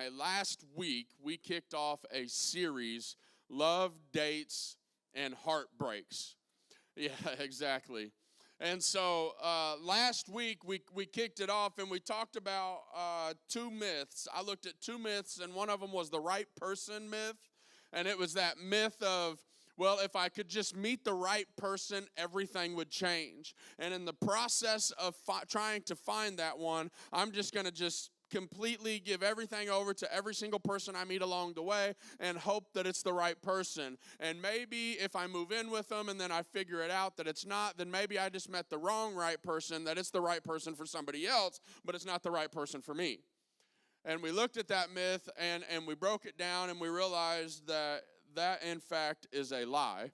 Hey, last week we kicked off a series, Love, Dates, and Heartbreaks. Yeah, exactly. And so last week we kicked it off and we talked about two myths. I looked at two myths, and one of them was the right person myth. And it was that myth of, well, if I could just meet the right person, everything would change. And in the process of trying to find that one, I'm just going to just completely give everything over to every single person I meet along the way and hope that it's the right person. And maybe if I move in with them and then I figure it out that it's not, then maybe I just met the wrong right person, that it's the right person for somebody else, but it's not the right person for me. And we looked at that myth and we broke it down, and we realized that in fact is a lie.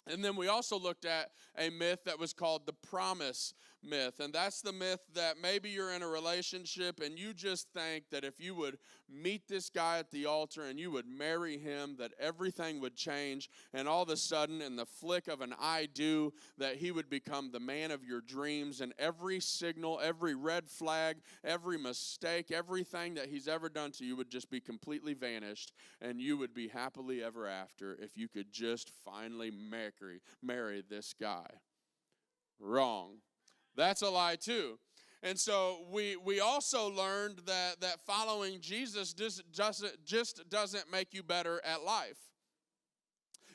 And then we also looked at a myth that was called the promise myth. And that's the myth that maybe you're in a relationship and you just think that if you would meet this guy at the altar and you would marry him, that everything would change. And all of a sudden, in the flick of an I do, that he would become the man of your dreams. And every signal, every red flag, every mistake, everything that he's ever done to you would just be completely vanished. And you would be happily ever after if you could just finally marry this guy. Wrong. That's a lie too. And so we also learned that following Jesus just doesn't make you better at life.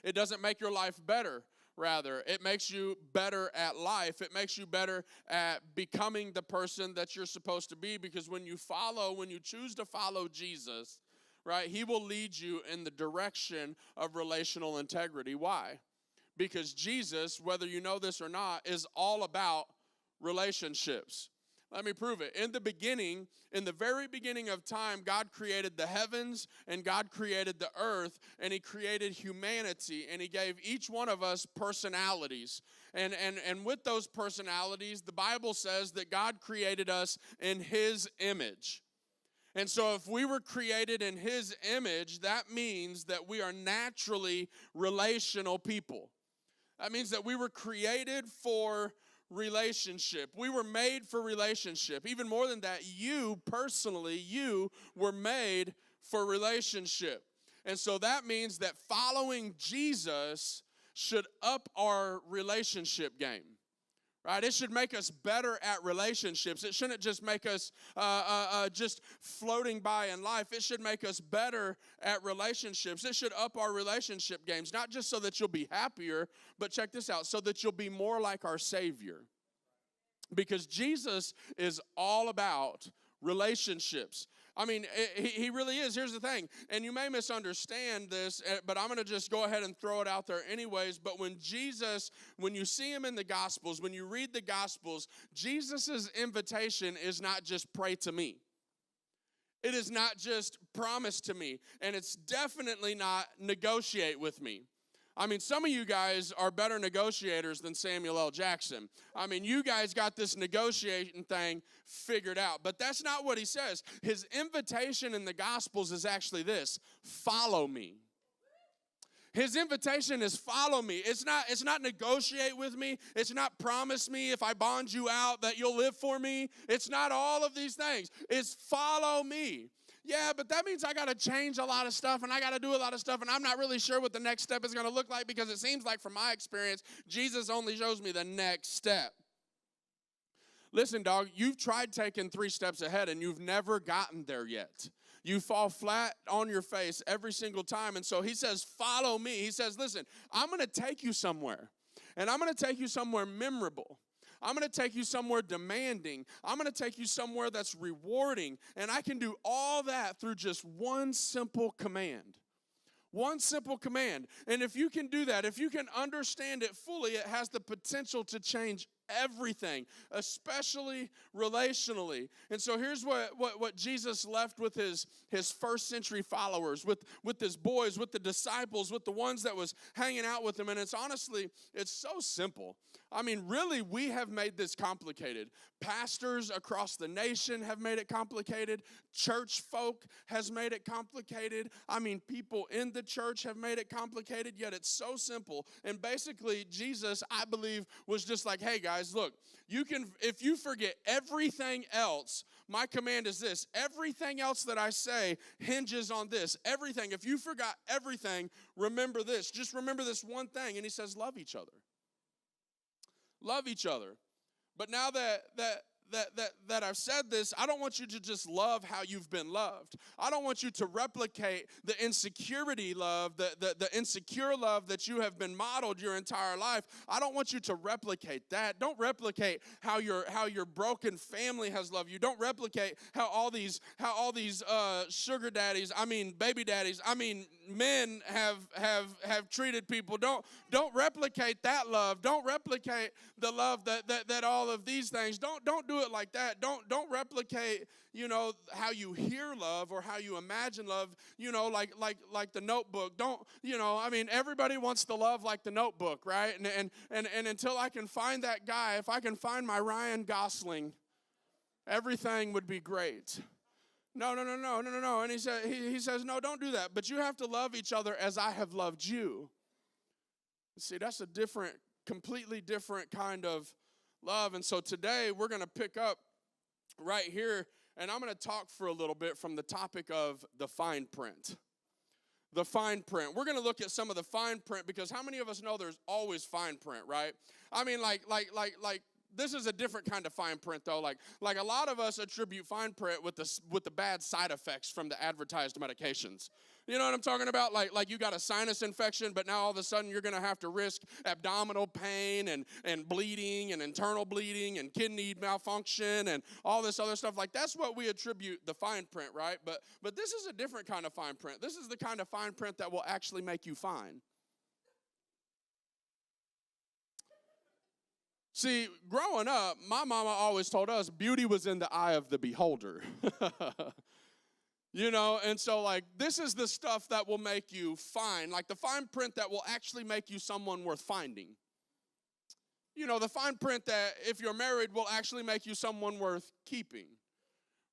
It doesn't make your life better. Rather, it makes you better at life. It makes you better at becoming the person that you're supposed to be, because when you choose to follow Jesus, right, he will lead you in the direction of relational integrity. Why? Because Jesus, whether you know this or not, is all about relationships. Let me prove it. In the very beginning of time, God created the heavens and God created the earth, and he created humanity, and he gave each one of us personalities. And with those personalities, the Bible says that God created us in his image. And so if we were created in his image, that means that we are naturally relational people. That means that we were created for relationship. We were made for relationship. Even more than that, you were made for relationship. And so that means that following Jesus should up our relationship game. Right? It should make us better at relationships. It shouldn't just make us just floating by in life. It should make us better at relationships. It should up our relationship games, not just so that you'll be happier, but check this out, so that you'll be more like our Savior. Because Jesus is all about relationships. I mean, he really is. Here's the thing, and you may misunderstand this, but I'm going to just go ahead and throw it out there anyways. But when you see him in the Gospels, when you read the Gospels, Jesus' invitation is not just pray to me. It is not just promise to me, and it's definitely not negotiate with me. I mean, some of you guys are better negotiators than Samuel L. Jackson. I mean, you guys got this negotiating thing figured out. But that's not what he says. His invitation in the Gospels is actually this: follow me. His invitation is follow me. It's not negotiate with me. It's not promise me if I bond you out that you'll live for me. It's not all of these things. It's follow me. Yeah, but that means I got to change a lot of stuff, and I got to do a lot of stuff, and I'm not really sure what the next step is going to look like, because it seems like from my experience, Jesus only shows me the next step. Listen, dog, you've tried taking 3 steps ahead, and you've never gotten there yet. You fall flat on your face every single time, and so he says, follow me. He says, listen, I'm going to take you somewhere, and I'm going to take you somewhere memorable. I'm going to take you somewhere demanding. I'm going to take you somewhere that's rewarding. And I can do all that through just one simple command. One simple command. And if you can do that, if you can understand it fully, it has the potential to change everything, especially relationally. And so here's what Jesus left with his first century followers, with his boys, with the disciples, with the ones that was hanging out with him. And it's so simple. I mean, really, we have made this complicated. Pastors across the nation have made it complicated. Church folk has made it complicated. I mean, people in the church have made it complicated, yet it's so simple. And basically, Jesus, I believe, was just like, hey, guys, guys, look, if you forget everything else, my command is this. Everything else that I say hinges on this. Everything. If you forgot everything, remember this. Just remember this one thing. And he says, love each other. Love each other. But now that I've said this, I don't want you to just love how you've been loved. I don't want you to replicate the insecurity love, the insecure love that you have been modeled your entire life. I don't want you to replicate that. Don't replicate how your broken family has loved you. Don't replicate how all these sugar daddies, baby daddies, men have treated people. Don't replicate that love. Don't replicate the love that all of these things. Don't do it like that. Don't replicate, how you hear love or how you imagine love, like the Notebook. Everybody wants to love like the Notebook, right? And until I can find that guy, if I can find my Ryan Gosling, everything would be great. No. And he says, no, don't do that. But you have to love each other as I have loved you. See, that's a completely different kind of love. And so today we're going to pick up right here, and I'm going to talk for a little bit from the topic of the fine print. The fine print. We're going to look at some of the fine print, because how many of us know there's always fine print, right? Like this is a different kind of fine print, though. Like a lot of us attribute fine print with the bad side effects from the advertised medications. You know what I'm talking about? Like you got a sinus infection, but now all of a sudden you're going to have to risk abdominal pain and bleeding and internal bleeding and kidney malfunction and all this other stuff. Like, that's what we attribute the fine print, right? But this is a different kind of fine print. This is the kind of fine print that will actually make you fine. See, growing up, my mama always told us beauty was in the eye of the beholder. And so, this is the stuff that will make you fine. Like the fine print that will actually make you someone worth finding. The fine print that, if you're married, will actually make you someone worth keeping.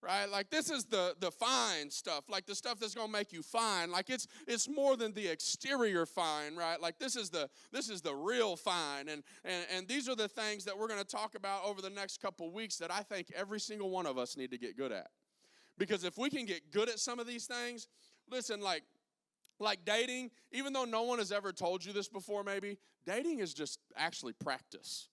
Right? Like, this is the fine stuff. Like, the stuff that's going to make you fine. Like, it's more than the exterior fine, right? Like, this is the real fine. And these are the things that we're going to talk about over the next couple weeks that I think every single one of us need to get good at. Because if we can get good at some of these things, listen, like dating, even though no one has ever told you this before maybe, dating is just actually practice.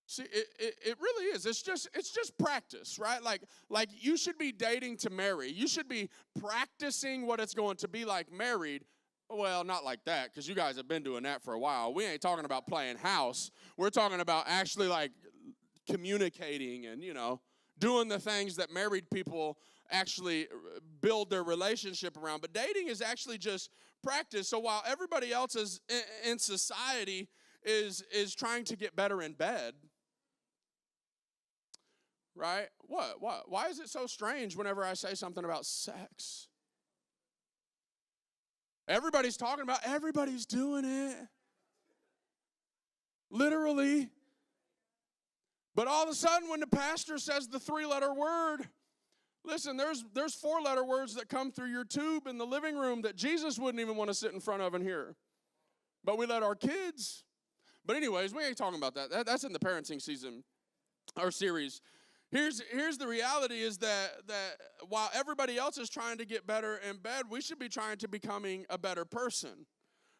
See, it really is. It's just practice, right? Like you should be dating to marry. You should be practicing what it's going to be like married. Well, not like that, because you guys have been doing that for a while. We ain't talking about playing house. We're talking about actually like communicating and, doing the things that married people actually build their relationship around. But dating is actually just practice. So while everybody else is in society is trying to get better in bed, right? What? Why is it so strange whenever I say something about sex? Everybody's talking about, everybody's doing it. Literally. But all of a sudden, when the pastor says the 3-letter word, listen, there's 4-letter words that come through your tube in the living room that Jesus wouldn't even want to sit in front of and hear. But we let our kids. But anyways, we ain't talking about that. That's in the parenting season, our series. Here's the reality is that while everybody else is trying to get better in bed, we should be trying to becoming a better person.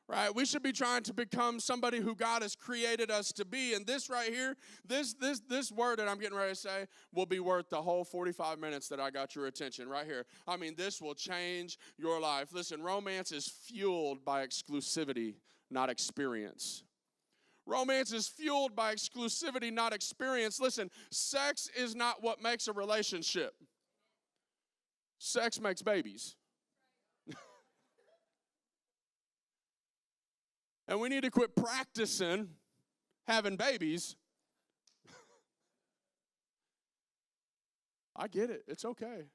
Right? We should be trying to become somebody who God has created us to be. And this right here, this word that I'm getting ready to say will be worth the whole 45 minutes that I got your attention right here. This will change your life. Listen, romance is fueled by exclusivity, not experience. Romance is fueled by exclusivity, not experience. Listen, sex is not what makes a relationship. Sex makes babies. And we need to quit practicing having babies. I get it. It's okay.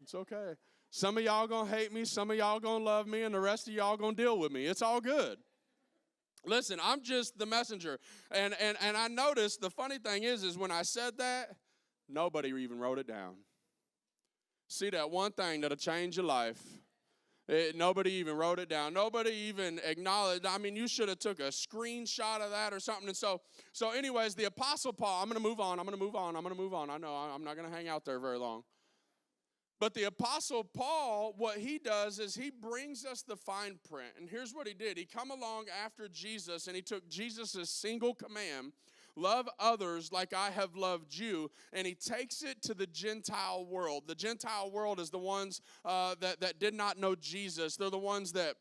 It's okay. Some of y'all going to hate me. Some of y'all going to love me. And the rest of y'all going to deal with me. It's all good. Listen, I'm just the messenger. And I noticed the funny thing is when I said that, nobody even wrote it down. See, that one thing that'll change your life. Nobody even wrote it down. Nobody even acknowledged. I mean, you should have took a screenshot of that or something. And so anyways, the Apostle Paul, I'm going to move on. I know I'm not going to hang out there very long. But the Apostle Paul, what he does is he brings us the fine print. And here's what he did. He come along after Jesus, and he took Jesus' single command, love others like I have loved you, and he takes it to the Gentile world. The Gentile world is the ones that did not know Jesus. They're the ones that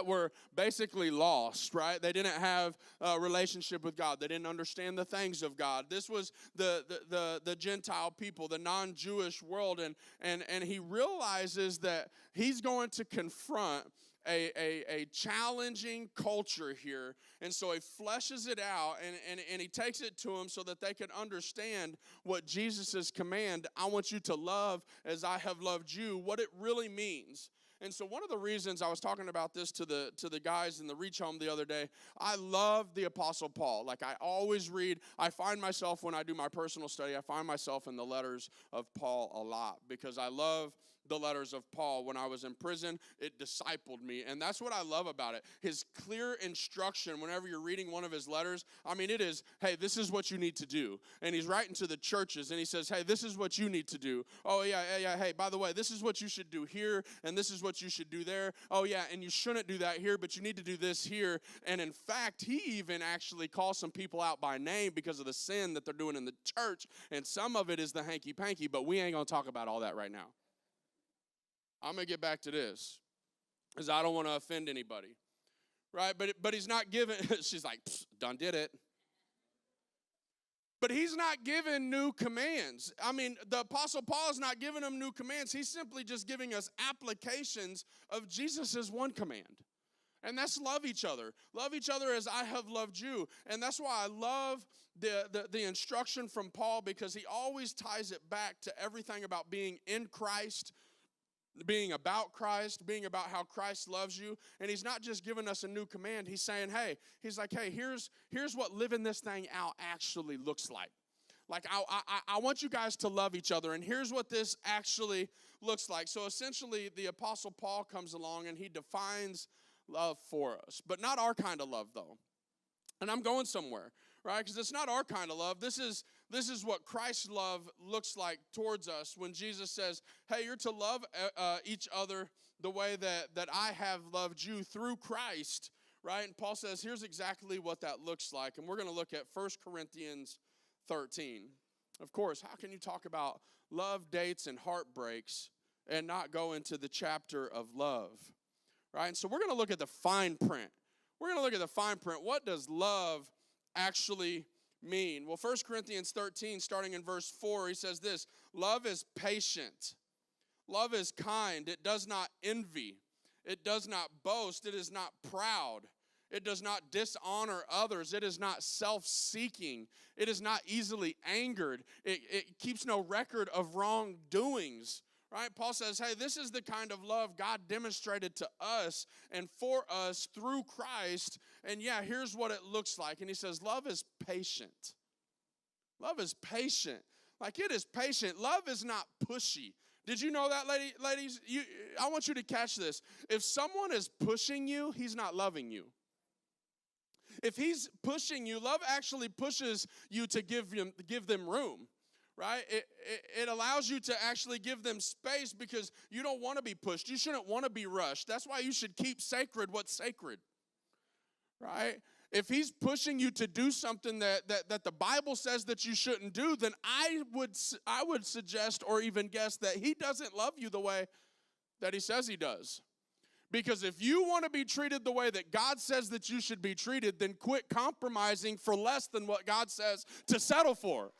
were basically lost, right? They didn't have a relationship with God. They didn't understand the things of God. This was the Gentile people, the non-Jewish world, and he realizes that he's going to confront a challenging culture here, and so he fleshes it out, and he takes it to them so that they can understand what Jesus' command, I want you to love as I have loved you, what it really means. And so one of the reasons I was talking about this to the guys in the Reach Home the other day, I love the Apostle Paul. Like I always read, I find myself when I do my personal study, I find myself in the letters of Paul a lot because I love the letters of Paul. When I was in prison, it discipled me, and that's what I love about it. His clear instruction whenever you're reading one of his letters, I mean, it is, hey, this is what you need to do. And he's writing to the churches, and he says, hey, this is what you need to do. Oh, yeah, hey, by the way, this is what you should do here, and this is what you should do there. Oh, yeah, and you shouldn't do that here, but you need to do this here. And in fact, he even actually calls some people out by name because of the sin that they're doing in the church, and some of it is the hanky-panky, but we ain't going to talk about all that right now. I'm going to get back to this, because I don't want to offend anybody, right? But he's not giving, she's like, done did it. But he's not giving new commands. I mean, the Apostle Paul is not giving them new commands. He's simply just giving us applications of Jesus' one command. And that's love each other. Love each other as I have loved you. And that's why I love the instruction from Paul, because he always ties it back to everything about being in Christ, being about Christ, being about how Christ loves you. And he's not just giving us a new command. He's saying, hey, he's like, hey, here's what living this thing out actually looks like. Like, I want you guys to love each other, and here's what this actually looks like. So essentially, the Apostle Paul comes along, and he defines love for us. But not our kind of love, though. And I'm going somewhere, right? Because it's not our kind of love. This is what Christ's love looks like towards us when Jesus says, hey, you're to love each other the way that I have loved you through Christ, right? And Paul says, here's exactly what that looks like. And we're going to look at 1 Corinthians 13. Of course, how can you talk about love, dates, and heartbreaks and not go into the chapter of love, right? And so we're going to look at the fine print. We're going to look at the fine print. What does love actually mean? Well, 1 Corinthians 13, starting in verse 4, he says this: love is patient. Love is kind. It does not envy. It does not boast. It is not proud. It does not dishonor others. It is not self-seeking. It is not easily angered. It keeps no record of wrongdoings. Right? Paul says, hey, this is the kind of love God demonstrated to us and for us through Christ. And yeah, here's what it looks like. And he says, love is patient. Love is patient. Like, it is patient. Love is not pushy. Did you know that, ladies? I want you to catch this. If someone is pushing you, he's not loving you. If he's pushing you, love actually pushes you to give them room. Right? It allows you to actually give them space because you don't want to be pushed. You shouldn't want to be rushed. That's why you should keep sacred what's sacred. Right? If he's pushing you to do something that the Bible says that you shouldn't do, then I would suggest or even guess that he doesn't love you the way that he says he does. Because if you want to be treated the way that God says that you should be treated, then quit compromising for less than what God says to settle for.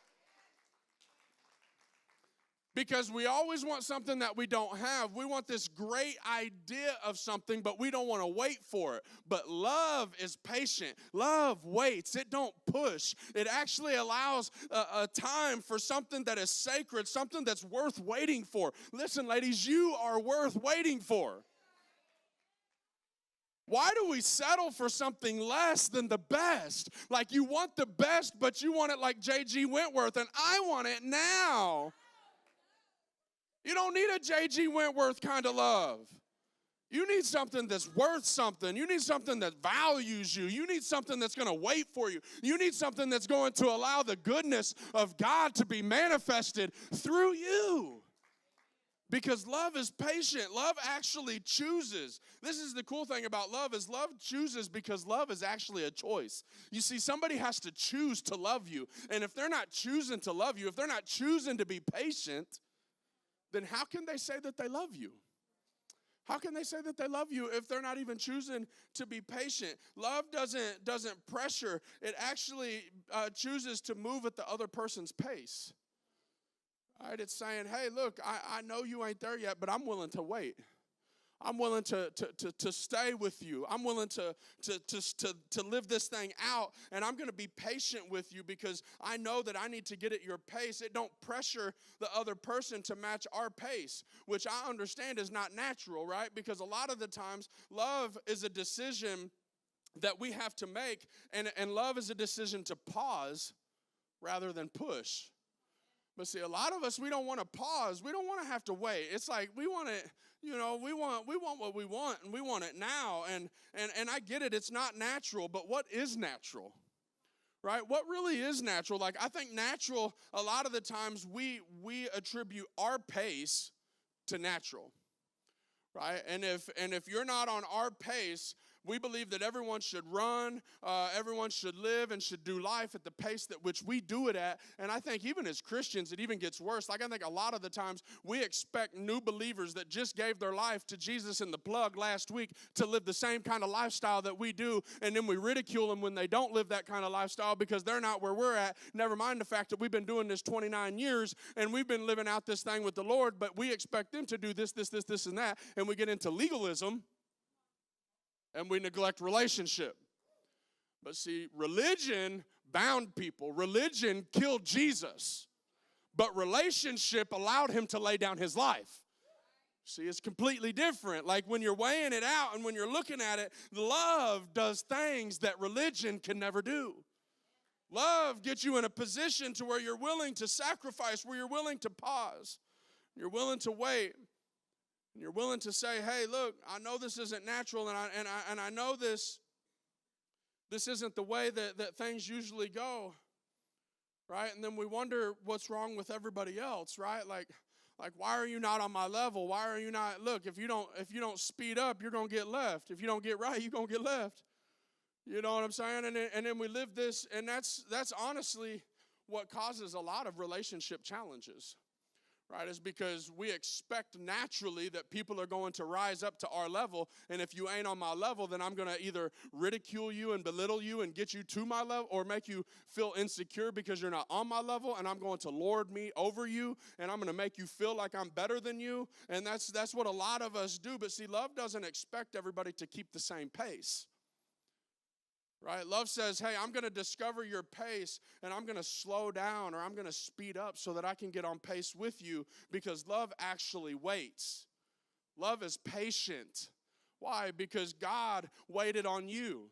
Because we always want something that we don't have. We want this great idea of something, but we don't want to wait for it. But love is patient. Love waits. It don't push. It actually allows a time for something that is sacred, something that's worth waiting for. Listen, ladies, you are worth waiting for. Why do we settle for something less than the best? Like, you want the best, but you want it like J.G. Wentworth, and I want it now. You don't need a J.G. Wentworth kind of love. You need something that's worth something. You need something that values you. You need something that's going to wait for you. You need something that's going to allow the goodness of God to be manifested through you. Because love is patient. Love actually chooses. This is the cool thing about love is love chooses because love is actually a choice. You see, somebody has to choose to love you. And if they're not choosing to love you, if they're not choosing to be patient, then how can they say that they love you? How can they say that they love you if they're not even choosing to be patient? Love doesn't pressure. It actually chooses to move at the other person's pace. All right, it's saying, hey, look, I know you ain't there yet, but I'm willing to wait. I'm willing to stay with you. I'm willing to live this thing out, and I'm going to be patient with you because I know that I need to get at your pace. It don't pressure the other person to match our pace, which I understand is not natural, right? Because a lot of the times, love is a decision that we have to make, and love is a decision to pause rather than push. But see, a lot of us, we don't want to pause. We don't want to have to wait. It's like we want it, we want what we want, and we want it now. And I get it, it's not natural, but what is natural? Right? What really is natural? Like, I think natural, a lot of the times we attribute our pace to natural. Right? And if you're not on our pace, we believe that everyone should run, everyone should live and should do life at the pace that which we do it at. And I think even as Christians, it even gets worse. Like, I think a lot of the times we expect new believers that just gave their life to Jesus in the plug last week to live the same kind of lifestyle that we do. And then we ridicule them when they don't live that kind of lifestyle because they're not where we're at. Never mind the fact that we've been doing this 29 years and we've been living out this thing with the Lord, but we expect them to do this, and that. And we get into legalism. And we neglect relationship. But see, religion bound people. Religion killed Jesus. But relationship allowed him to lay down his life. See, it's completely different. Like when you're weighing it out and when you're looking at it, love does things that religion can never do. Love gets you in a position to where you're willing to sacrifice, where you're willing to pause. You're willing to wait. And you're willing to say, hey, look, I know this isn't natural, and I know this isn't the way that things usually go, right? And then we wonder what's wrong with everybody else, right? Like why are you not on my level? Why are you not? Look, if you don't speed up, you're gonna get left. If you don't get right, you're gonna get left. You know what I'm saying? And then we live this, and that's honestly what causes a lot of relationship challenges. Right, is because we expect naturally that people are going to rise up to our level. And if you ain't on my level, then I'm going to either ridicule you and belittle you and get you to my level or make you feel insecure because you're not on my level. And I'm going to lord me over you. And I'm going to make you feel like I'm better than you. And that's what a lot of us do. But see, love doesn't expect everybody to keep the same pace. Right? Love says, hey, I'm going to discover your pace and I'm going to slow down or I'm going to speed up so that I can get on pace with you because love actually waits. Love is patient. Why? Because God waited on you.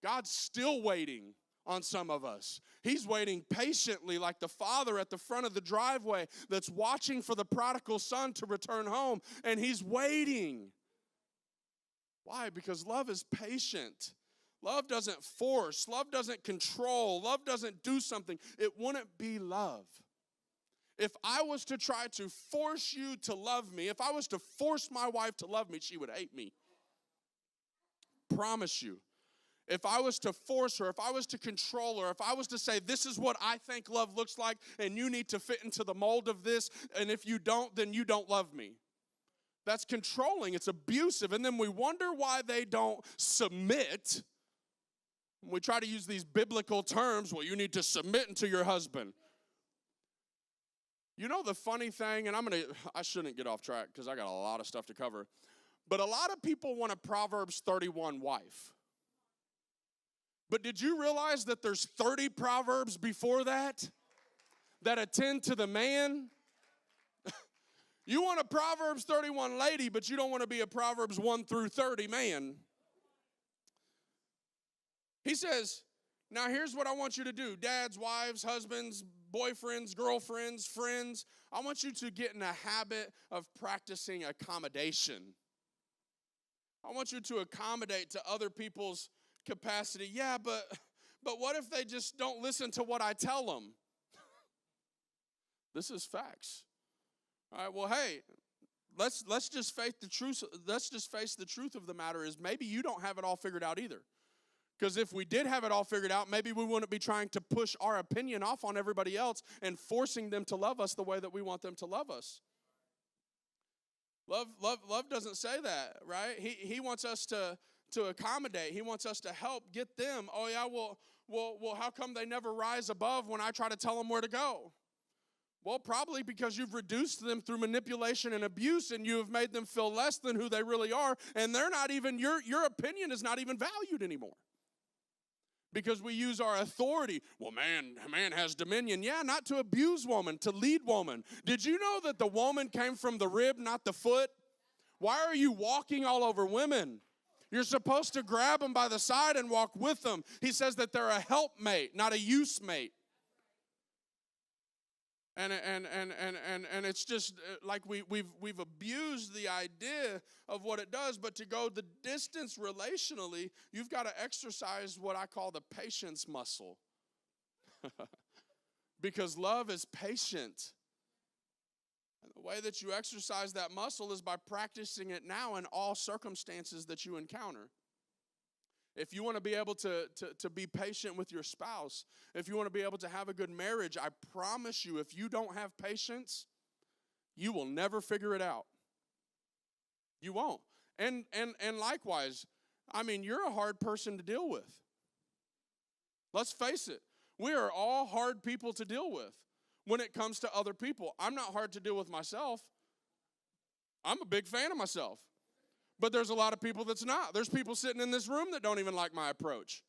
God's still waiting on some of us. He's waiting patiently like the father at the front of the driveway that's watching for the prodigal son to return home, and he's waiting. Why? Because love is patient. Love doesn't force. Love doesn't control. Love doesn't do something. It wouldn't be love. If I was to try to force you to love me, if I was to force my wife to love me, she would hate me. Promise you. If I was to force her, if I was to control her, if I was to say, this is what I think love looks like, and you need to fit into the mold of this, and if you don't, then you don't love me. That's controlling. It's abusive. And then we wonder why they don't submit. We try to use these biblical terms. Well, you need to submit unto your husband. You know the funny thing, and I shouldn't get off track because I got a lot of stuff to cover. But a lot of people want a Proverbs 31 wife. But did you realize that there's 30 Proverbs before that attend to the man? You want a Proverbs 31 lady, but you don't want to be a Proverbs 1 through 30 man. He says, now here's what I want you to do. Dads, wives, husbands, boyfriends, girlfriends, friends. I want you to get in a habit of practicing accommodation. I want you to accommodate to other people's capacity. Yeah, but what if they just don't listen to what I tell them? This is facts. All right, well, hey, let's just face the truth. Let's just face the truth of the matter is maybe you don't have it all figured out either. Because if we did have it all figured out, maybe we wouldn't be trying to push our opinion off on everybody else and forcing them to love us the way that we want them to love us. Love doesn't say that, right? He wants us to accommodate. He wants us to help get them. Oh yeah, well, how come they never rise above when I try to tell them where to go? Well, probably because you've reduced them through manipulation and abuse, and you have made them feel less than who they really are, and they're not even, your opinion is not even valued anymore. Because we use our authority. Well, man has dominion. Yeah, not to abuse woman, to lead woman. Did you know that the woman came from the rib, not the foot? Why are you walking all over women? You're supposed to grab them by the side and walk with them. He says that they're a helpmate, not a use mate. And it's just like we've abused the idea of what it does. But to go the distance relationally, you've got to exercise what I call the patience muscle. Because love is patient. And the way that you exercise that muscle is by practicing it now in all circumstances that you encounter. If you want to be able to be patient with your spouse, if you want to be able to have a good marriage, I promise you, if you don't have patience, you will never figure it out. You won't. And likewise, I mean, you're a hard person to deal with. Let's face it. We are all hard people to deal with when it comes to other people. I'm not hard to deal with myself. I'm a big fan of myself. But there's a lot of people that's not. There's people sitting in this room that don't even like my approach.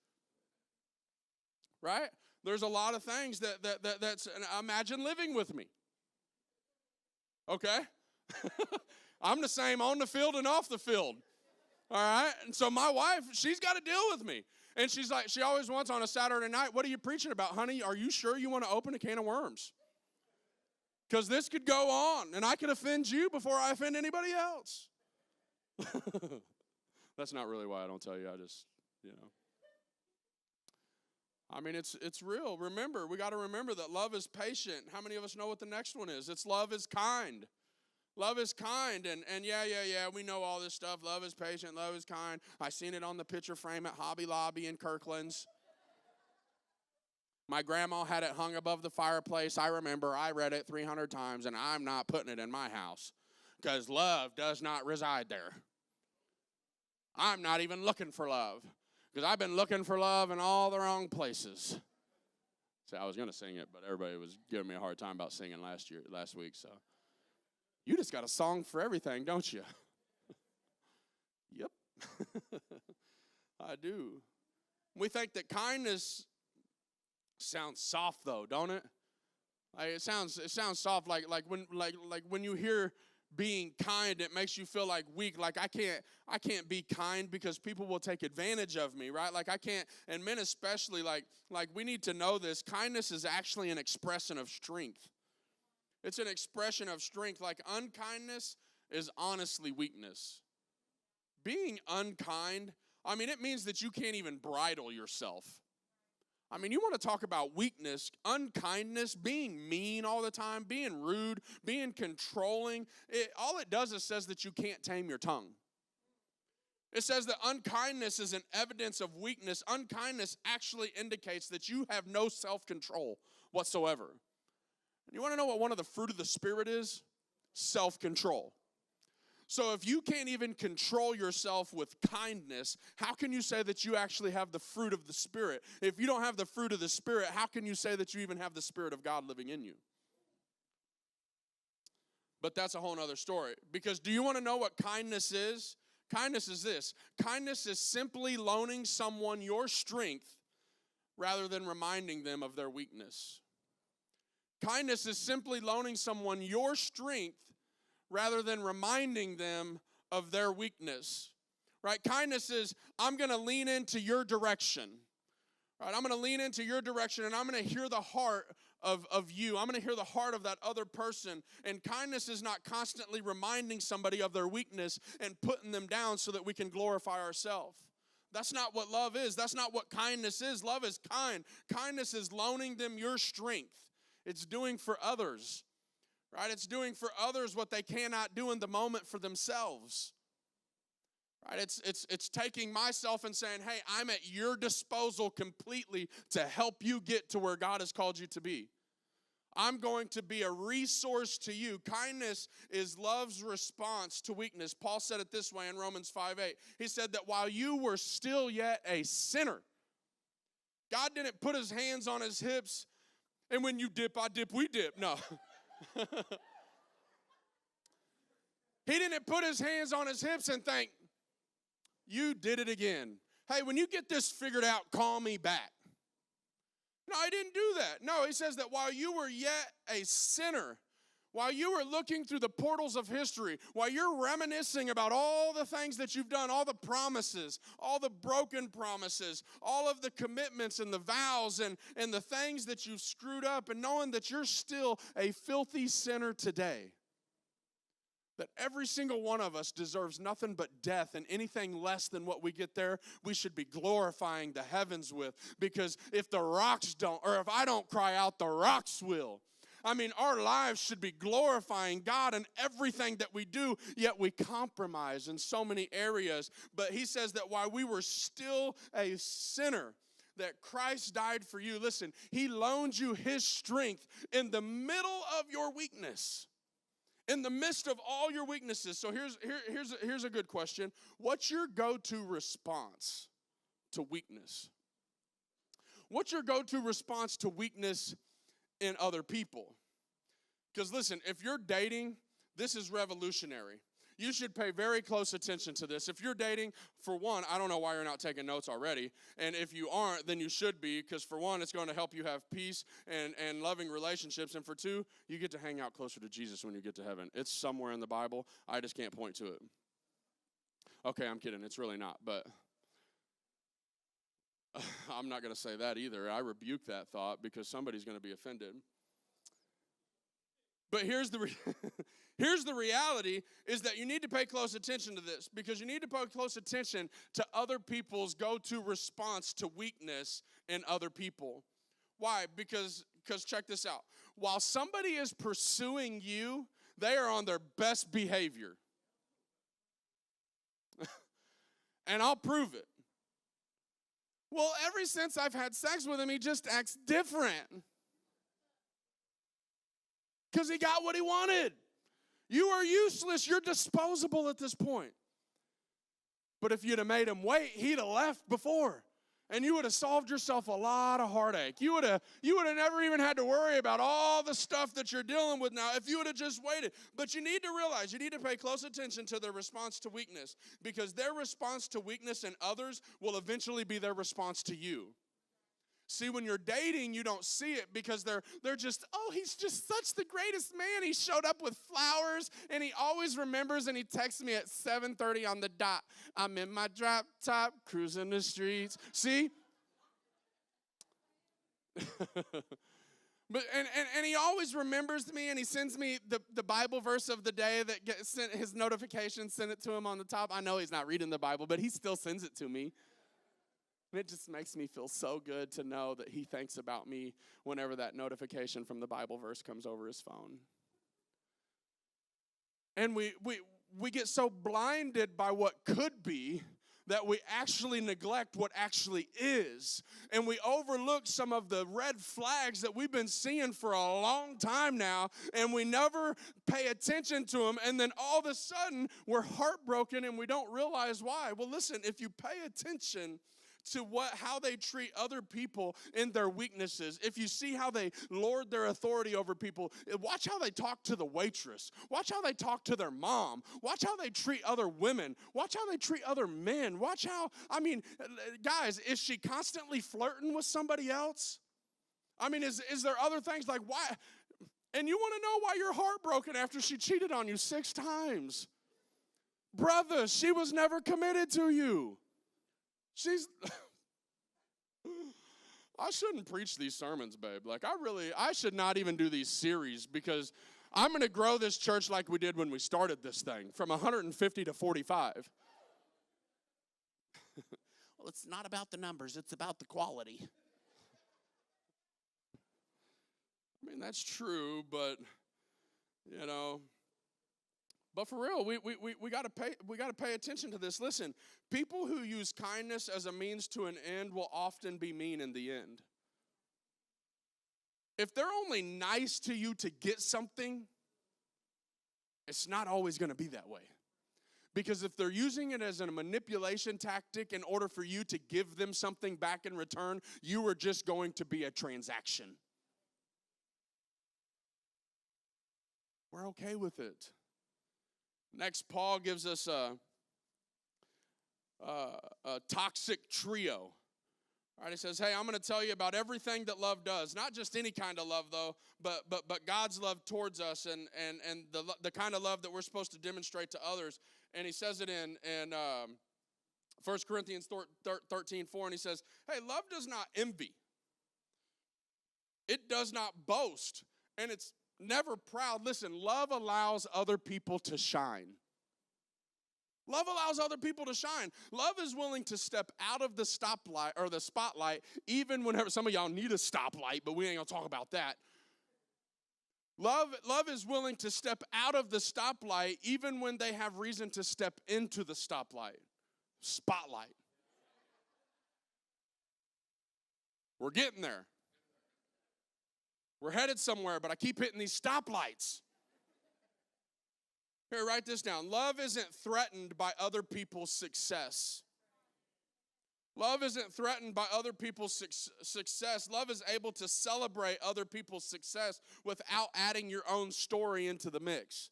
Right? There's a lot of things that's, imagine living with me. Okay? I'm the same on the field and off the field. All right? And so my wife, she's got to deal with me. And she's like, she always wants on a Saturday night, what are you preaching about, honey? Are you sure you want to open a can of worms? Because this could go on, and I could offend you before I offend anybody else. That's not really why I don't tell you. I just, I mean, it's real. Remember, we got to remember that love is patient. How many of us know what the next one is? It's love is kind. Love is kind. And yeah, we know all this stuff. Love is patient. Love is kind. I seen it on the picture frame at Hobby Lobby in Kirkland's. My grandma had it hung above the fireplace. I remember I read it 300 times, and I'm not putting it in my house because love does not reside there. I'm not even looking for love because I've been looking for love in all the wrong places. See, I was going to sing it, but everybody was giving me a hard time about singing last week. So you just got a song for everything, don't you? Yep. I do. We think that kindness sounds soft though, don't it? Like it sounds soft like when you hear being kind, it makes you feel like weak, like I can't be kind because people will take advantage of me, right? Like I can't, and men especially, like we need to know this. Kindness is actually an expression of strength. It's an expression of strength. Like unkindness is honestly weakness. Being unkind, I mean, it means that you can't even bridle yourself. I mean, you want to talk about weakness, unkindness, being mean all the time, being rude, being controlling. All it does is says that you can't tame your tongue. It says that unkindness is an evidence of weakness. Unkindness actually indicates that you have no self-control whatsoever. And you want to know what one of the fruit of the Spirit is? Self-control. So if you can't even control yourself with kindness, how can you say that you actually have the fruit of the Spirit? If you don't have the fruit of the Spirit, how can you say that you even have the Spirit of God living in you? But that's a whole other story. Because do you want to know what kindness is? Kindness is this. Kindness is simply loaning someone your strength rather than reminding them of their weakness. Kindness is simply loaning someone your strength rather than reminding them of their weakness, right? Kindness is, I'm going to lean into your direction, right? I'm going to lean into your direction, and I'm going to hear the heart of you. I'm going to hear the heart of that other person. And kindness is not constantly reminding somebody of their weakness and putting them down so that we can glorify ourselves. That's not what love is. That's not what kindness is. Love is kind. Kindness is loaning them your strength. It's doing for others, right? It's doing for others what they cannot do in the moment for themselves. Right? It's taking myself and saying, hey, I'm at your disposal completely to help you get to where God has called you to be. I'm going to be a resource to you. Kindness is love's response to weakness. Paul said it this way in Romans 5:8. He said that while you were still yet a sinner, God didn't put his hands on his hips, and when you dip, I dip, we dip. No. He didn't put his hands on his hips and think, you did it again. Hey, when you get this figured out, call me back. No, he didn't do that. No, he says that while you were yet a sinner, while you were looking through the portals of history, while you're reminiscing about all the things that you've done, all the promises, all the broken promises, all of the commitments and the vows and the things that you've screwed up, and knowing that you're still a filthy sinner today, that every single one of us deserves nothing but death, and anything less than what we get there, we should be glorifying the heavens with. Because if the rocks don't, or if I don't cry out, the rocks will. I mean, our lives should be glorifying God in everything that we do, yet we compromise in so many areas. But he says that while we were still a sinner, that Christ died for you. Listen, he loaned you his strength in the middle of your weakness. In the midst of all your weaknesses. So here's a good question. What's your go-to response to weakness? What's your go-to response to weakness in other people? Because listen, if you're dating, this is revolutionary. You should pay very close attention to this. If you're dating, for one, I don't know why you're not taking notes already. And if you aren't, then you should be, because for one, it's going to help you have peace and loving relationships. And for two, you get to hang out closer to Jesus when you get to heaven. It's somewhere in the Bible. I just can't point to it. Okay, I'm kidding. It's really not. But I'm not going to say that either. I rebuke that thought because somebody's going to be offended. But here's the reality is that you need to pay close attention to this, because you need to pay close attention to other people's go-to response to weakness in other people. Why? Because check this out. While somebody is pursuing you, they are on their best behavior. And I'll prove it. Well, ever since I've had sex with him, he just acts different. Because he got what he wanted. You are useless. You're disposable at this point. But if you'd have made him wait, he'd have left before. And you would have solved yourself a lot of heartache. You would have never even had to worry about all the stuff that you're dealing with now if you would have just waited. But you need to realize, you need to pay close attention to their response to weakness, because their response to weakness in others will eventually be their response to you. See, when you're dating, you don't see it because they're just, oh, he's just such the greatest man. He showed up with flowers, and he always remembers, and he texts me at 7:30 on the dot. I'm in my drop top, cruising the streets. See? But and he always remembers me, and he sends me the Bible verse of the day that gets sent, his notification, send it to him on the top. I know he's not reading the Bible, but he still sends it to me. And it just makes me feel so good to know that he thinks about me whenever that notification from the Bible verse comes over his phone. And we get so blinded by what could be that we actually neglect what actually is. And we overlook some of the red flags that we've been seeing for a long time now, and we never pay attention to them. And then all of a sudden, we're heartbroken and we don't realize why. Well, listen, if you pay attention to how they treat other people in their weaknesses, if you see how they lord their authority over people, watch how they talk to the waitress. Watch how they talk to their mom. Watch how they treat other women. Watch how they treat other men. Watch how, guys, is she constantly flirting with somebody else? Is there other things like why? And you want to know why you're heartbroken after she cheated on you 6 times? Brother, she was never committed to you. I shouldn't preach these sermons, babe. Like, I should not even do these series because I'm going to grow this church like we did when we started this thing, from 150 to 45. Well, it's not about the numbers. It's about the quality. I mean, that's true, but, you know, but for real, we got to pay attention to this. Listen, people who use kindness as a means to an end will often be mean in the end. If they're only nice to you to get something, it's not always going to be that way. Because if they're using it as a manipulation tactic in order for you to give them something back in return, you are just going to be a transaction. We're okay with it. Next, Paul gives us a toxic trio. All right, he says, hey, I'm going to tell you about everything that love does. Not just any kind of love, though, but God's love towards us and the kind of love that we're supposed to demonstrate to others. And he says it in 1 Corinthians 13:4, and he says, hey, love does not envy. It does not boast, and it's never proud. Listen, love allows other people to shine. Love allows other people to shine. Love is willing to step out of the stoplight or the spotlight, even whenever some of y'all need a stoplight, but we ain't gonna talk about that. Love is willing to step out of the stoplight, even when they have reason to step into the spotlight. We're getting there. We're headed somewhere, but I keep hitting these stoplights. Here, write this down. Love isn't threatened by other people's success. Love isn't threatened by other people's success. Love is able to celebrate other people's success without adding your own story into the mix.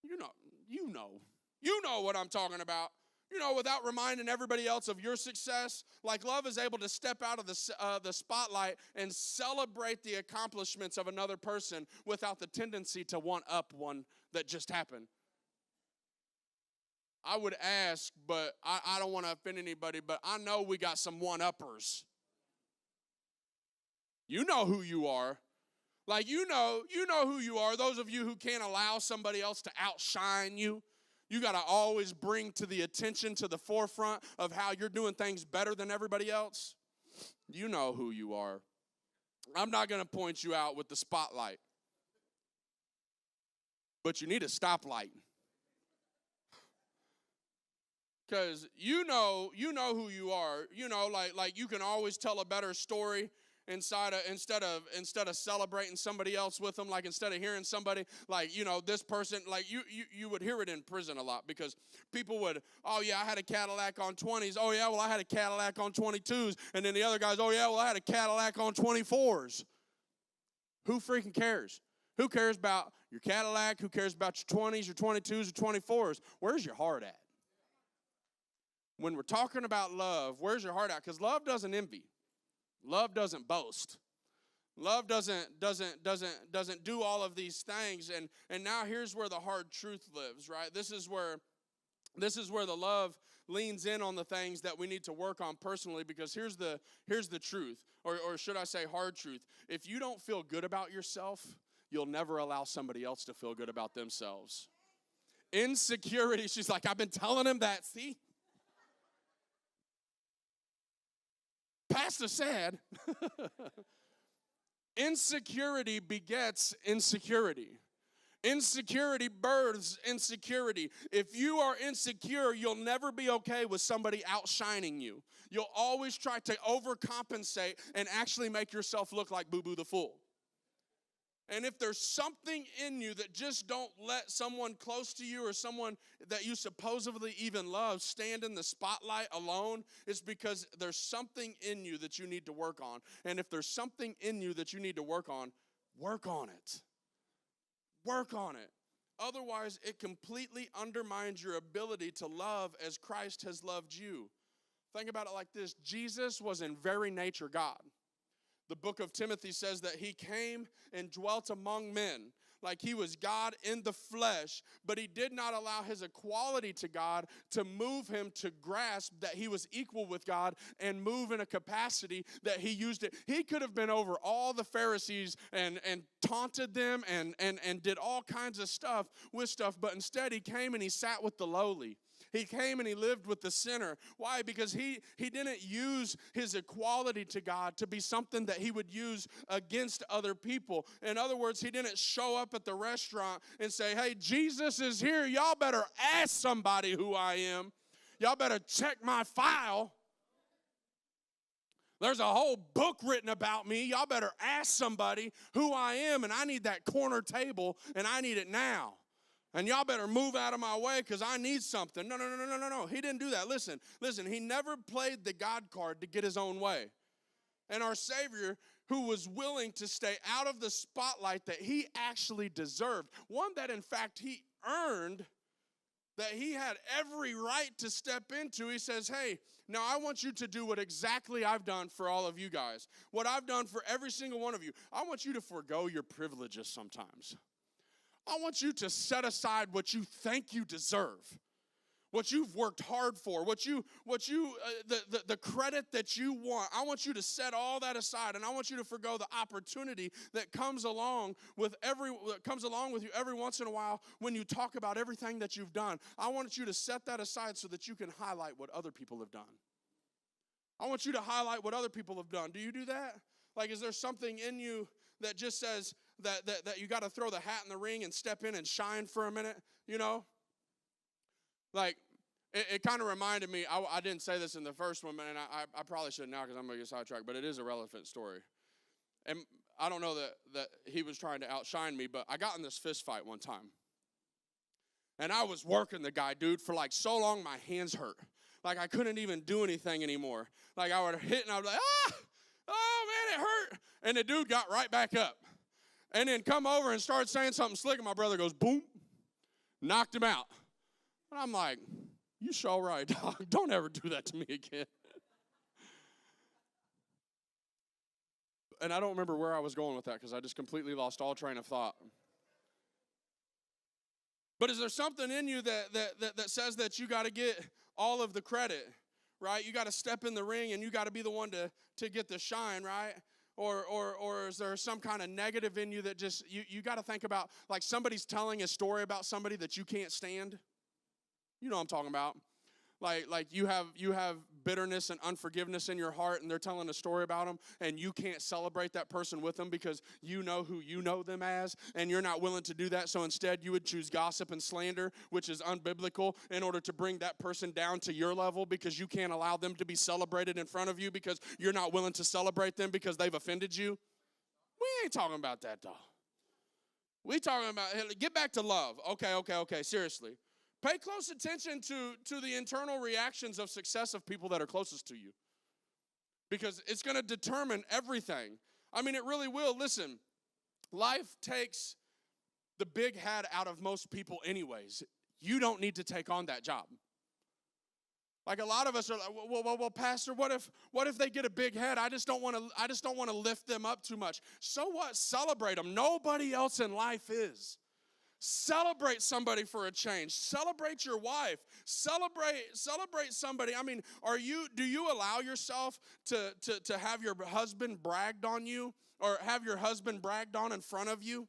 You know what I'm talking about. You know, without reminding everybody else of your success. Like, love is able to step out of the spotlight and celebrate the accomplishments of another person without the tendency to one-up one that just happened. I would ask, but I don't want to offend anybody, but I know we got some one-uppers. You know who you are. Like, you know who you are. Those of you who can't allow somebody else to outshine you. You got to always bring to the attention, to the forefront of how you're doing things better than everybody else. You know who you are. I'm not going to point you out with the spotlight. But you need a stoplight. Because you know who you are. You know, like you can always tell a better story instead of celebrating somebody else with them. Like, instead of hearing somebody like, you know, this person, like you would hear it in prison a lot, because people would, oh yeah, I had a Cadillac on 20s. Oh yeah, well I had a Cadillac on 22s. And then the other guys, oh yeah, well I had a Cadillac on 24s. Who freaking cares? Who cares about your Cadillac? Who cares about your 20s, your 22s, or 24s? Where's your heart at? When we're talking about love, where's your heart at? Because love doesn't envy. Love doesn't boast. Love doesn't do all of these things. And now here's where the hard truth lives, right? This is where the love leans in on the things that we need to work on personally, because here's the truth, or should I say hard truth. If you don't feel good about yourself, you'll never allow somebody else to feel good about themselves. Insecurity, she's like, I've been telling him that, see? Pastor said, insecurity begets insecurity. Insecurity births insecurity. If you are insecure, you'll never be okay with somebody outshining you. You'll always try to overcompensate and actually make yourself look like Boo Boo the Fool. And if there's something in you that just don't let someone close to you or someone that you supposedly even love stand in the spotlight alone, it's because there's something in you that you need to work on. And if there's something in you that you need to work on it. Work on it. Otherwise, it completely undermines your ability to love as Christ has loved you. Think about it like this. Jesus was in very nature God. The book of Timothy says that he came and dwelt among men, like he was God in the flesh, but he did not allow his equality to God to move him to grasp that he was equal with God and move in a capacity that he used it. He could have been over all the Pharisees and taunted them and did all kinds of stuff with stuff, but instead he came and he sat with the lowly. He came and he lived with the sinner. Why? Because he didn't use his equality to God to be something that he would use against other people. In other words, he didn't show up at the restaurant and say, hey, Jesus is here. Y'all better ask somebody who I am. Y'all better check my file. There's a whole book written about me. Y'all better ask somebody who I am, and I need that corner table, and I need it now. And y'all better move out of my way because I need something. No. He didn't do that. Listen, he never played the God card to get his own way. And our Savior, who was willing to stay out of the spotlight that he actually deserved, one that in fact he earned, that he had every right to step into, he says, hey, now I want you to do what exactly I've done for all of you guys. What I've done for every single one of you. I want you to forego your privileges sometimes. I want you to set aside what you think you deserve, what you've worked hard for, the credit that you want. I want you to set all that aside, and I want you to forgo the opportunity that comes along with you every once in a while when you talk about everything that you've done. I want you to set that aside so that you can highlight what other people have done. I want you to highlight what other people have done. Do you do that? Like, is there something in you that just says that you got to throw the hat in the ring and step in and shine for a minute, you know? Like, it kind of reminded me, I didn't say this in the first one, and I probably should now because I'm going to get sidetracked, but it is a relevant story. And I don't know that he was trying to outshine me, but I got in this fist fight one time. And I was working the guy, dude, for like so long my hands hurt. Like I couldn't even do anything anymore. Like I would hit and I was like, oh man, it hurt. And the dude got right back up. And then come over and started saying something slick, and my brother goes, boom, knocked him out. And I'm like, you sure right, dog. Don't ever do that to me again. And I don't remember where I was going with that because I just completely lost all train of thought. But is there something in you that says that you got to get all of the credit, right? You got to step in the ring and you got to be the one to get the shine, right? Or is there some kind of negative in you that just, you got to think about, like somebody's telling a story about somebody that you can't stand? You know what I'm talking about. Like you have bitterness and unforgiveness in your heart, and they're telling a story about them, and you can't celebrate that person with them because you know who you know them as, and you're not willing to do that. So instead, you would choose gossip and slander, which is unbiblical, in order to bring that person down to your level because you can't allow them to be celebrated in front of you because you're not willing to celebrate them because they've offended you. We ain't talking about that, though. We talking about, get back to love. Okay, seriously. Pay close attention to the internal reactions of success of people that are closest to you. Because it's going to determine everything. I mean, it really will. Listen, life takes the big head out of most people anyways. You don't need to take on that job. Like a lot of us are like, well, Pastor, what if they get a big head? I just don't want to lift them up too much. So what? Celebrate them. Nobody else in life is. Celebrate somebody for a change. Celebrate your wife. Celebrate somebody. I mean, do you allow yourself to have your husband bragged on you, or have your husband bragged on in front of you?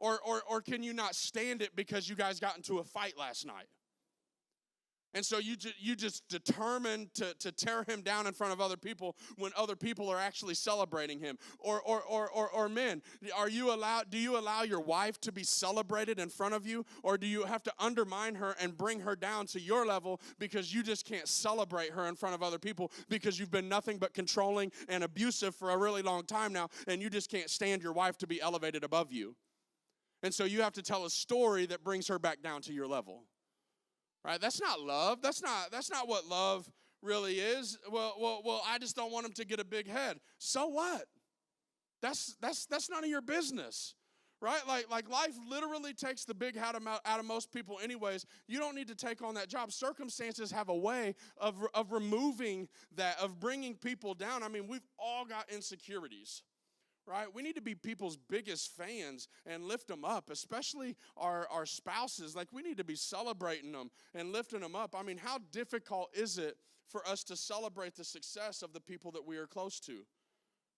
Or can you not stand it because you guys got into a fight last night? And so you just determined to tear him down in front of other people when other people are actually celebrating him. Or men, do you allow your wife to be celebrated in front of you? Or do you have to undermine her and bring her down to your level because you just can't celebrate her in front of other people because you've been nothing but controlling and abusive for a really long time now, and you just can't stand your wife to be elevated above you? And so you have to tell a story that brings her back down to your level. Right? That's not love. That's not what love really is. Well, I just don't want him to get a big head. So what? That's none of your business. Right? Like life literally takes the big head out of most people anyways. You don't need to take on that job. Circumstances have a way of removing that, of bringing people down. I mean, we've all got insecurities. right? We need to be people's biggest fans and lift them up, especially our spouses. Like, we need to be celebrating them and lifting them up. I mean, how difficult is it for us to celebrate the success of the people that we are close to,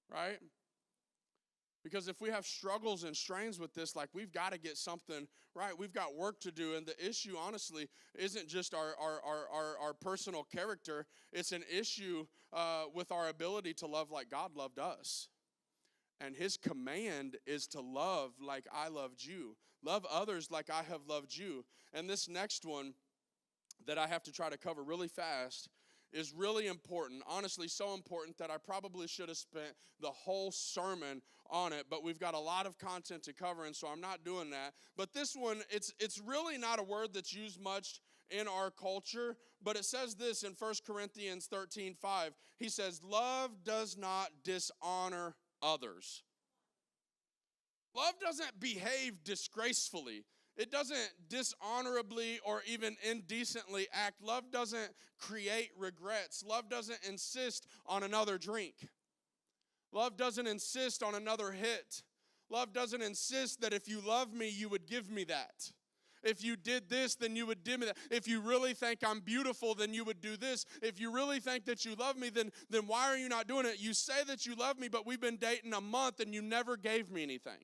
right? Because if we have struggles and strains with this, like, we've got to get something right. We've got work to do. And the issue, honestly, isn't just our personal character. It's an issue with our ability to love like God loved us. And his command is to love like I loved you. Love others like I have loved you. And this next one that I have to try to cover really fast is really important. Honestly, so important that I probably should have spent the whole sermon on it, but we've got a lot of content to cover, and so I'm not doing that. But this one, it's really not a word that's used much in our culture, but it says this in 1 Corinthians 13:5. He says, love does not dishonor others. Love doesn't behave disgracefully. It doesn't dishonorably or even indecently act. Love doesn't create regrets. Love doesn't insist on another drink. Love doesn't insist on another hit. Love doesn't insist that if you love me, you would give me that. If you did this, then you would give me that. If you really think I'm beautiful, then you would do this. If you really think that you love me, then why are you not doing it? You say that you love me, but we've been dating a month and you never gave me anything.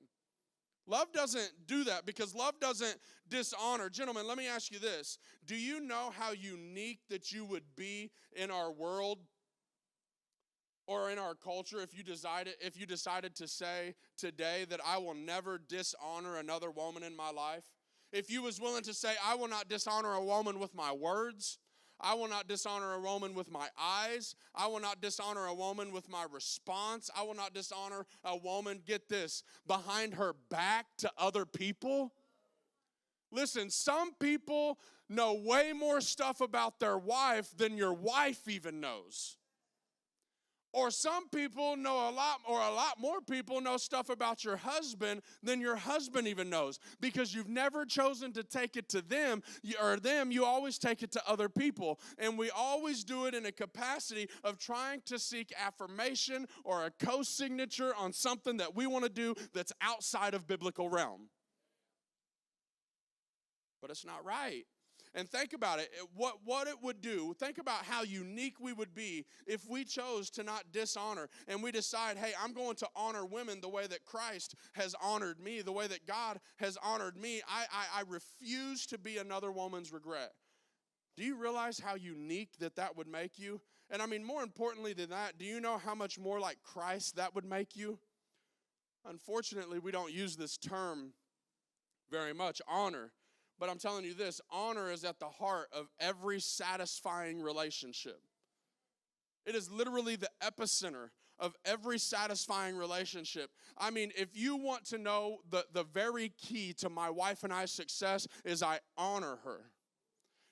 Love doesn't do that because love doesn't dishonor. Gentlemen, let me ask you this. Do you know how unique that you would be in our world or in our culture if you decided to say today that I will never dishonor another woman in my life? If you was willing to say, I will not dishonor a woman with my words, I will not dishonor a woman with my eyes. I will not dishonor a woman with my response. I will not dishonor a woman, get this, behind her back to other people. Listen, some people know way more stuff about their wife than your wife even knows. Or some people know a lot more people know stuff about your husband than your husband even knows. Because you've never chosen to take it to them, you always take it to other people. And we always do it in a capacity of trying to seek affirmation or a co-signature on something that we want to do that's outside of biblical realm. But it's not right. And think about it, what it would do. Think about how unique we would be if we chose to not dishonor and we decide, hey, I'm going to honor women the way that Christ has honored me, the way that God has honored me. I refuse to be another woman's regret. Do you realize how unique that would make you? And I mean, more importantly than that, do you know how much more like Christ that would make you? Unfortunately, we don't use this term very much, honor. But I'm telling you this, honor is at the heart of every satisfying relationship. It is literally the epicenter of every satisfying relationship. I mean, if you want to know the very key to my wife and I's success is I honor her.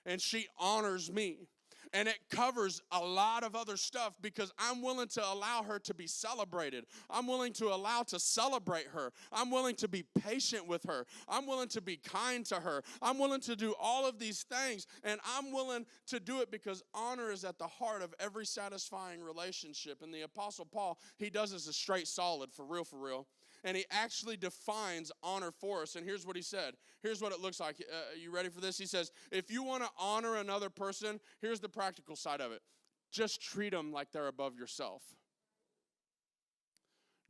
And she honors me. And it covers a lot of other stuff because I'm willing to allow her to be celebrated. I'm willing to allow to celebrate her. I'm willing to be patient with her. I'm willing to be kind to her. I'm willing to do all of these things. And I'm willing to do it because honor is at the heart of every satisfying relationship. And the Apostle Paul, he does this a straight solid, for real, for real. And he actually defines honor for us. And here's what he said. Here's what it looks like. You ready for this? He says, if you want to honor another person, here's the practical side of it. Just treat them like they're above yourself.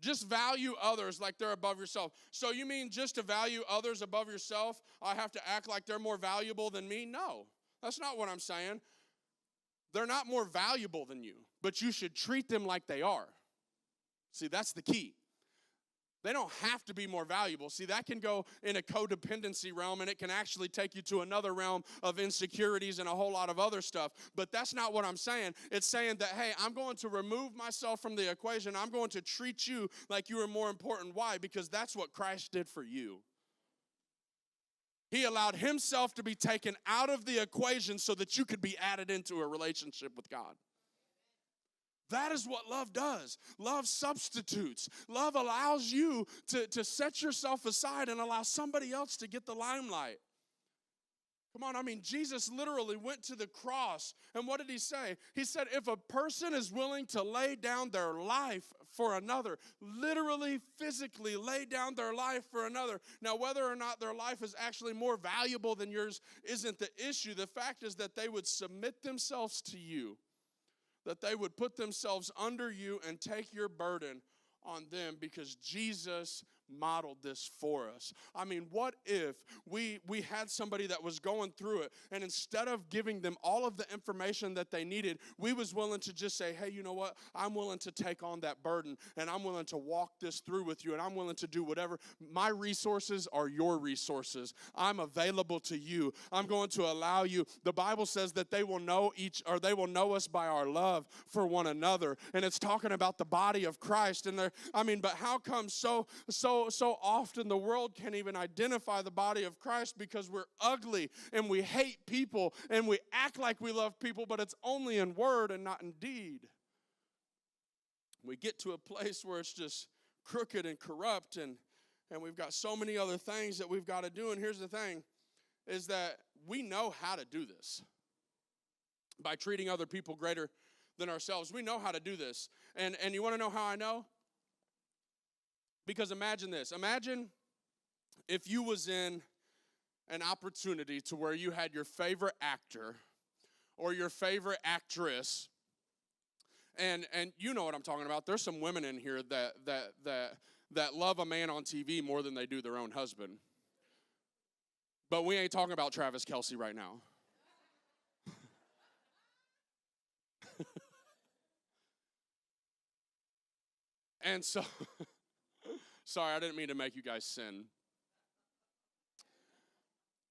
Just value others like they're above yourself. So you mean just to value others above yourself, I have to act like they're more valuable than me? No, that's not what I'm saying. They're not more valuable than you, but you should treat them like they are. See, that's the key. They don't have to be more valuable. See, that can go in a codependency realm, and it can actually take you to another realm of insecurities and a whole lot of other stuff. But that's not what I'm saying. It's saying that, hey, I'm going to remove myself from the equation. I'm going to treat you like you are more important. Why? Because that's what Christ did for you. He allowed himself to be taken out of the equation so that you could be added into a relationship with God. That is what love does. Love substitutes. Love allows you to set yourself aside and allow somebody else to get the limelight. Come on, I mean, Jesus literally went to the cross. And what did he say? He said, if a person is willing to lay down their life for another. Literally, physically lay down their life for another. Now, whether or not their life is actually more valuable than yours isn't the issue. The fact is that they would submit themselves to you, that they would put themselves under you and take your burden on them because Jesus modeled this for us. I mean, what if we had somebody that was going through it, and instead of giving them all of the information that they needed, we was willing to just say, hey, you know what? I'm willing to take on that burden, and I'm willing to walk this through with you, and I'm willing to do whatever. My resources are your resources. I'm available to you. I'm going to allow you. The Bible says that they will know us by our love for one another, and it's talking about the body of Christ. And but how come so often the world can't even identify the body of Christ because we're ugly and we hate people and we act like we love people, but it's only in word and not in deed. We get to a place where it's just crooked and corrupt, and we've got so many other things that we've got to do. And here's the thing, is that we know how to do this. By treating other people greater than ourselves, we know how to do this. And you want to know how I know? Because imagine this. Imagine if you was in an opportunity to where you had your favorite actor or your favorite actress, and you know what I'm talking about. There's some women in here that love a man on TV more than they do their own husband. But we ain't talking about Travis Kelce right now. And so... Sorry, I didn't mean to make you guys sin.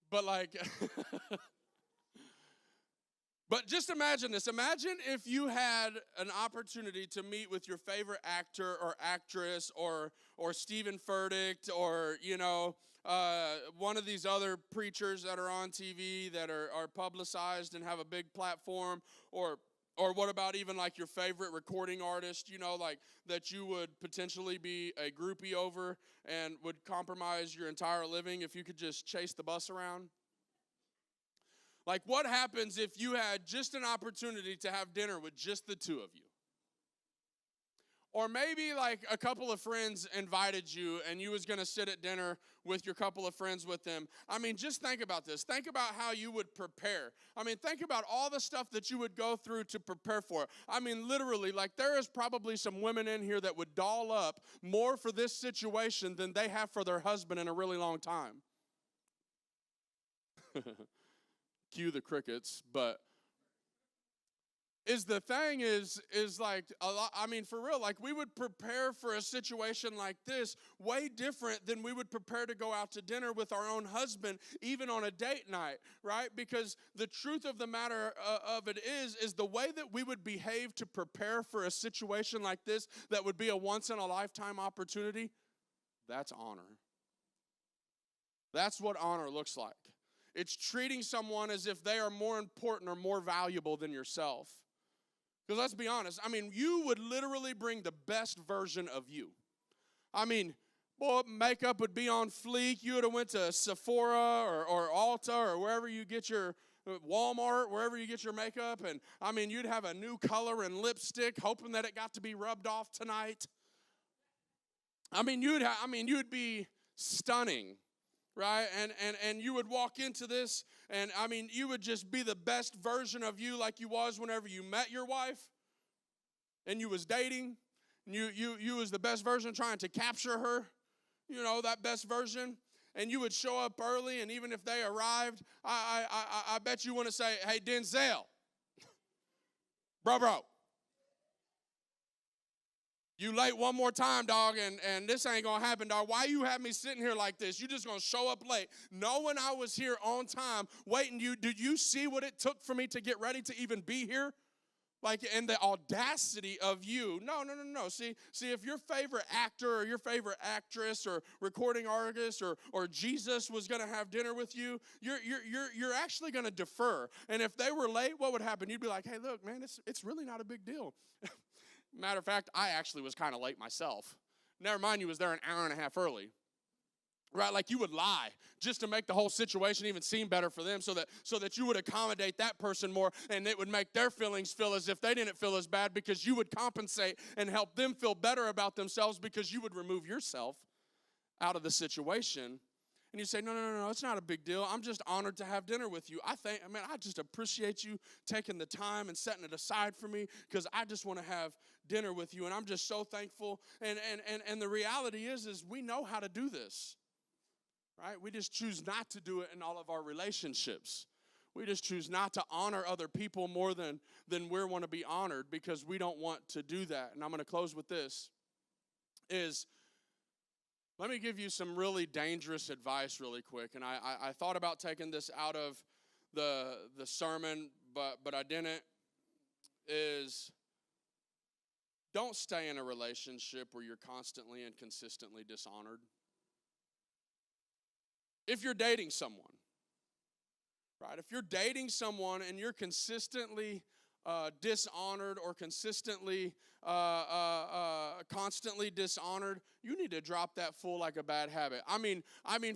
But but just imagine this. Imagine if you had an opportunity to meet with your favorite actor or actress or Stephen Furtick or, one of these other preachers that are on TV that are publicized and have a big platform, or what about even like your favorite recording artist, that you would potentially be a groupie over and would compromise your entire living if you could just chase the bus around? Like, what happens if you had just an opportunity to have dinner with just the two of you? Or maybe like a couple of friends invited you and you was going to sit at dinner with your couple of friends with them. I mean, just think about this. Think about how you would prepare. I mean, think about all the stuff that you would go through to prepare for it. I mean, literally, like there is probably some women in here that would doll up more for this situation than they have for their husband in a really long time. Cue the crickets, but... the thing is like a lot, I mean, for real, like we would prepare for a situation like this way different than we would prepare to go out to dinner with our own husband, even on a date night, right? Because the truth of the matter of it is the way that we would behave to prepare for a situation like this that would be a once-in-a-lifetime opportunity, that's honor. That's what honor looks like. It's treating someone as if they are more important or more valuable than yourself. Because let's be honest, I mean, you would literally bring the best version of you. I mean, boy, makeup would be on fleek. You would have went to Sephora or Ulta or wherever you get your, Walmart, wherever you get your makeup. And, I mean, you'd have a new color and lipstick, hoping that it got to be rubbed off tonight. I mean, you'd be stunning. Right? And you would walk into this, and I mean, you would just be the best version of you like you was whenever you met your wife and you was dating. And you was the best version trying to capture her, that best version. And you would show up early, and even if they arrived, I bet you want to say, hey, Denzel, bro. You late one more time, dog, and this ain't going to happen, dog. Why you have me sitting here like this? You just going to show up late. Knowing I was here on time, waiting you. Did you see what it took for me to get ready to even be here? Like, and the audacity of you. No. See, if your favorite actor or your favorite actress or recording artist or Jesus was going to have dinner with you, you're actually going to defer. And if they were late, what would happen? You'd be like, hey, look, man, it's really not a big deal. Matter of fact, I actually was kind of late myself. Never mind, you was there an hour and a half early. right? Like you would lie just to make the whole situation even seem better for them, so that you would accommodate that person more, and it would make their feelings feel as if they didn't feel as bad, because you would compensate and help them feel better about themselves, because you would remove yourself out of the situation. And you say, no, it's not a big deal. I'm just honored to have dinner with you. I just appreciate you taking the time and setting it aside for me, because I just want to have dinner with you, and I'm just so thankful. And the reality is we know how to do this, right? We just choose not to do it in all of our relationships. We just choose not to honor other people more than we want to be honored, because we don't want to do that. And I'm going to close with this, let me give you some really dangerous advice really quick. And I thought about taking this out of the sermon, but I didn't. Don't stay in a relationship where you're constantly and consistently dishonored. If you're dating someone, right? If you're dating someone and you're consistently dishonored, or consistently, constantly dishonored, you need to drop that fool like a bad habit. I mean,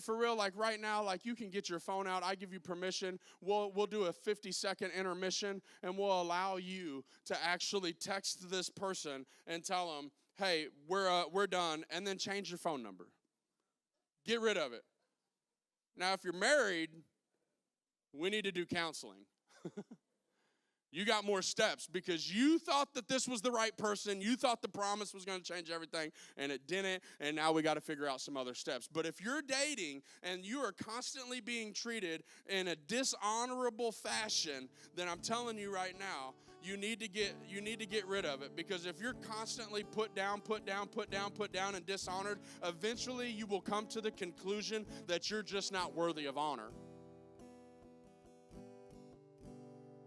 for real, like right now, like you can get your phone out. I give you permission. We'll do a 50-second intermission, and we'll allow you to actually text this person and tell them, hey, we're done, and then change your phone number. Get rid of it. Now, if you're married, we need to do counseling. You got more steps, because you thought that this was the right person. You thought the promise was going to change everything, and it didn't, and now we got to figure out some other steps. But if you're dating and you are constantly being treated in a dishonorable fashion, then I'm telling you right now, you need to get rid of it, because if you're constantly put down, and dishonored, eventually you will come to the conclusion that you're just not worthy of honor.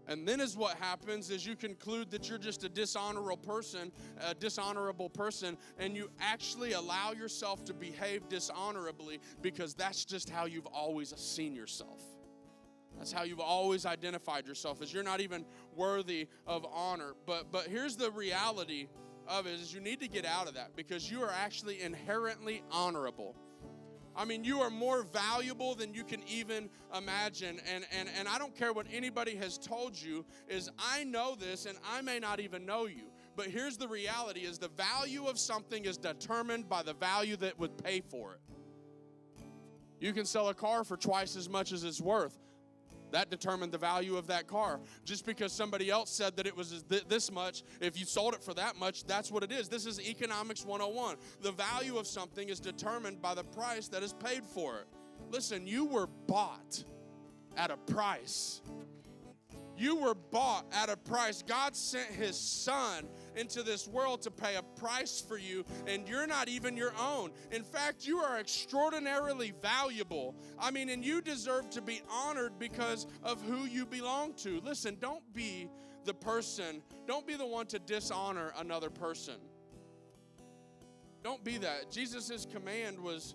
And then what happens is you conclude that you're just a dishonorable person, and you actually allow yourself to behave dishonorably, because that's just how you've always seen yourself. That's how you've always identified yourself, as you're not even worthy of honor. But here's the reality of it, is you need to get out of that, because you are actually inherently honorable. I mean, you are more valuable than you can even imagine. And I don't care what anybody has told you, is I know this, and I may not even know you. But here's the reality, is the value of something is determined by the value that would pay for it. You can sell a car for twice as much as it's worth. That determined the value of that car. Just because somebody else said that it was this much, if you sold it for that much, that's what it is. This is economics 101. The value of something is determined by the price that is paid for it. Listen, you were bought at a price. You were bought at a price. God sent his son into this world to pay a price for you, and you're not even your own. In fact, you are extraordinarily valuable. And you deserve to be honored because of who you belong to. Listen, don't be the one to dishonor another person. Don't be that. Jesus' command was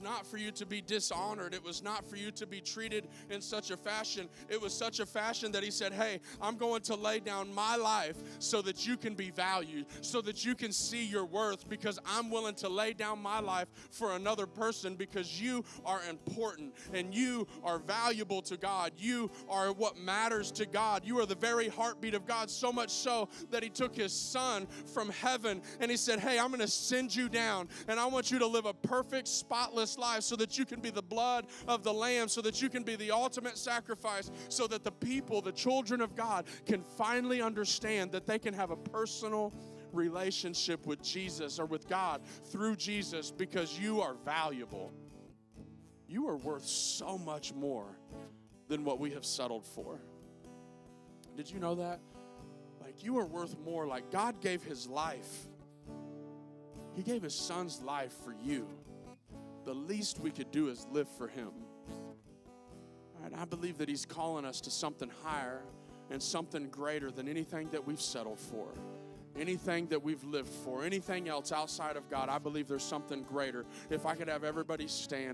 not for you to be dishonored. It was not for you to be treated in such a fashion. It was such a fashion that he said, hey, I'm going to lay down my life so that you can be valued, so that you can see your worth, because I'm willing to lay down my life for another person, because you are important and you are valuable to God. You are what matters to God. You are the very heartbeat of God, so much so that he took his son from heaven and he said, hey, I'm going to send you down, and I want you to live a perfect, spotless life, so that you can be the blood of the Lamb, so that you can be the ultimate sacrifice, so that the people, the children of God, can finally understand that they can have a personal relationship with Jesus, or with God through Jesus, because you are valuable. You are worth so much more than what we have settled for. Did you know that? Like, you are worth more. Like, God gave his life. He gave his son's life for you. The least we could do is live for him. All right, I believe that he's calling us to something higher and something greater than anything that we've settled for, anything that we've lived for, anything else outside of God. I believe there's something greater. If I could have everybody stand.